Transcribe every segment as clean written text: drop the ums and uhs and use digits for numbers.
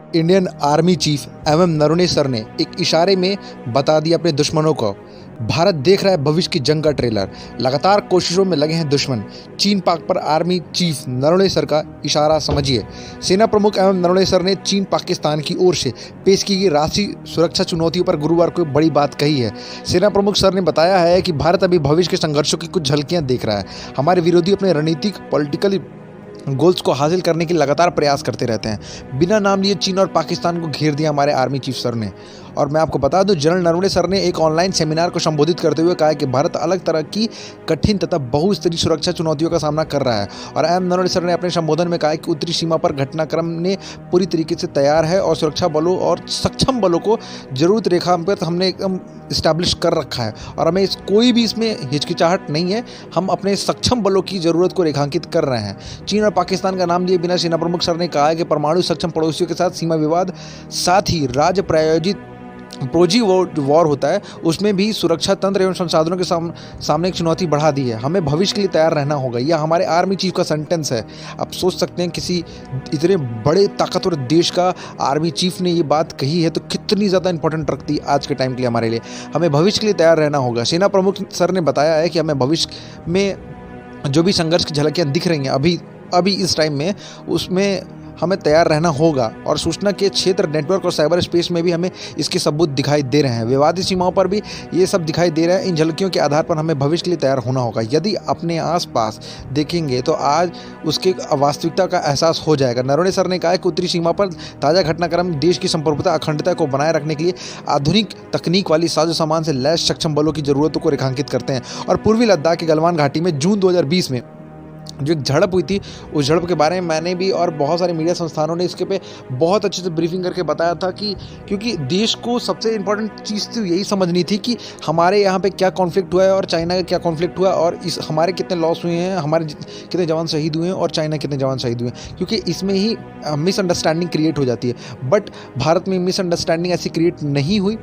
Indian army chief एवं Naravane sir ने एक इशारे में बता दिया अपने दुश्मनों को। भारत देख रहा है भविष्य की जंग का ट्रेलर। लगातार कोशिशों में लगे हैं दुश्मन। चीन पाक पर आर्मी चीफ नरवणे सर का इशारा समझिए। सेना प्रमुख एवं नरवणे सर ने चीन पाकिस्तान की ओर से पेश की गई राष्ट्रीय सुरक्षा चुनौतियों पर गुरुवार को बड़ी बात कही है। सेना प्रमुख सर ने बताया है कि भारत अभी भविष्य के संघर्षों की कुछ झलकियां देख रहा है। हमारे विरोधी अपने रणनीतिक पॉलिटिकल गोल्स को हासिल करने के लगातार प्रयास करते रहते हैं। बिना नाम लिए चीन और पाकिस्तान को घेर दिया हमारे आर्मी चीफ सर ने। और मैं आपको बता दूं, जनरल नरवणे सर ने एक ऑनलाइन सेमिनार को संबोधित करते हुए कहा कि भारत अलग तरह की कठिन तथा बहुस्तरीय सुरक्षा चुनौतियों का सामना कर रहा है। और एम नरवणे सर ने अपने संबोधन में कहा कि उत्तरी सीमा पर घटनाक्रम ने पूरी तरीके से तैयार है और सुरक्षा बलों और सक्षम बलों को जरूरत रेखा पर हमने एकदम इस्टेब्लिश कर रखा है और हमें कोई भी इसमें हिचकिचाहट नहीं है। हम अपने सक्षम बलों की ज़रूरत को रेखांकित कर रहे हैं। चीन और पाकिस्तान का नाम लिए बिना सेना प्रमुख सर ने कहा कि परमाणु सक्षम पड़ोसियों के साथ सीमा विवाद, साथ ही राज्य प्रायोजित प्रोजी वॉर होता है, उसमें भी सुरक्षा तंत्र एवं संसाधनों के सामने एक चुनौती बढ़ा दी है। हमें भविष्य के लिए तैयार रहना होगा। यह हमारे आर्मी चीफ का सेंटेंस है। आप सोच सकते हैं किसी इतने बड़े ताकतवर देश का आर्मी चीफ ने ये बात कही है तो कितनी ज़्यादा इंपॉर्टेंट रखती है आज के टाइम के लिए हमारे लिए। हमें भविष्य के लिए तैयार रहना होगा। सेना प्रमुख सर ने बताया है कि हमें भविष्य में जो भी संघर्ष की झलकियाँ दिख रही हैं अभी इस टाइम में, उसमें हमें तैयार रहना होगा। और सूचना के क्षेत्र, नेटवर्क और साइबर स्पेस में भी हमें इसके सबूत दिखाई दे रहे हैं। विवादित सीमाओं पर भी ये सब दिखाई दे रहा है। इन झलकियों के आधार पर हमें भविष्य के लिए तैयार होना होगा। यदि अपने आसपास देखेंगे तो आज उसके वास्तविकता का एहसास हो जाएगा। नरवणे सर ने कहा कि उत्तरी सीमा पर ताज़ा घटनाक्रम देश की संप्रभुता, अखंडता को बनाए रखने के लिए आधुनिक तकनीक वाली साजो सामान से लैस सक्षम बलों की ज़रूरतों को रेखांकित करते हैं। और पूर्वी लद्दाख के गलवान घाटी में जून 2020 में जो एक झड़प हुई थी, उस झड़प के बारे में मैंने भी और बहुत सारे मीडिया संस्थानों ने इसके पे बहुत अच्छे से ब्रीफिंग करके बताया था कि क्योंकि देश को सबसे इम्पोर्टेंट चीज़ तो यही समझनी थी कि हमारे यहाँ पे क्या कॉन्फ्लिक्ट हुआ है और चाइना का क्या कॉन्फ्लिक्ट हुआ और इस हमारे कितने लॉस हुए हैं, हमारे कितने जवान शहीद हुए हैं और चाइना कितने जवान शहीद हुए हैं, क्योंकि इसमें ही मिसअंडरस्टैंडिंग क्रिएट हो जाती है। बट भारत में मिसअंडरस्टैंडिंग ऐसी क्रिएट नहीं हुई।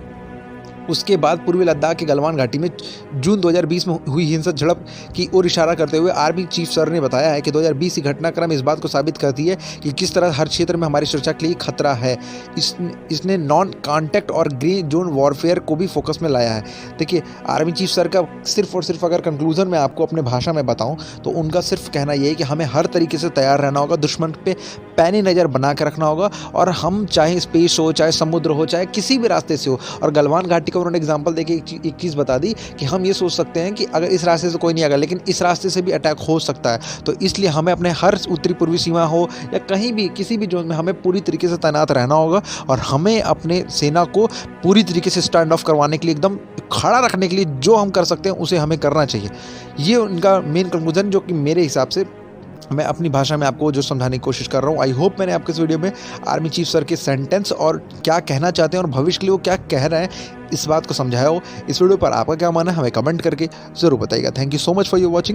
उसके बाद पूर्वी लद्दाख के गलवान घाटी में जून 2020 में हुई हिंसक झड़प की ओर इशारा करते हुए आर्मी चीफ सर ने बताया है कि 2020 की घटनाक्रम इस बात को साबित करती है कि किस तरह हर क्षेत्र में हमारी सुरक्षा के लिए खतरा है। इसने नॉन कॉन्टैक्ट और ग्रे जोन वॉरफेयर को भी फोकस में लाया है। देखिए, आर्मी चीफ सर का सिर्फ और सिर्फ अगर कंक्लूजन में आपको अपने भाषा में बताऊँ तो उनका सिर्फ कहना यह है कि हमें हर तरीके से तैयार रहना होगा, दुश्मन पे पैनी नज़र बना कर रखना होगा। और हम चाहे स्पेस हो, चाहे समुद्र हो, चाहे किसी भी रास्ते से हो। और गलवान घाटी का उन्होंने एग्जाम्पल देके एक चीज़ बता दी कि हम ये सोच सकते हैं कि अगर इस रास्ते से कोई नहीं आएगा लेकिन इस रास्ते से भी अटैक हो सकता है। तो इसलिए हमें अपने हर उत्तरी पूर्वी सीमा हो या कहीं भी किसी भी जोन में हमें पूरी तरीके से तैनात रहना होगा और हमें अपने सेना को पूरी तरीके से स्टैंड ऑफ करवाने के लिए, एकदम खड़ा रखने के लिए जो हम कर सकते हैं उसे हमें करना चाहिए। ये उनका मेन कंक्लूजन, जो कि मेरे हिसाब से मैं अपनी भाषा में आपको जो समझाने की कोशिश कर रहा हूँ। आई होप मैंने आपके इस वीडियो में आर्मी चीफ सर के सेंटेंस और क्या कहना चाहते हैं और भविष्य के लिए वो क्या कह रहे हैं इस बात को समझाया हो। इस वीडियो पर आपका क्या मानना है हमें कमेंट करके ज़रूर बताइएगा। Thank you so much for your watching.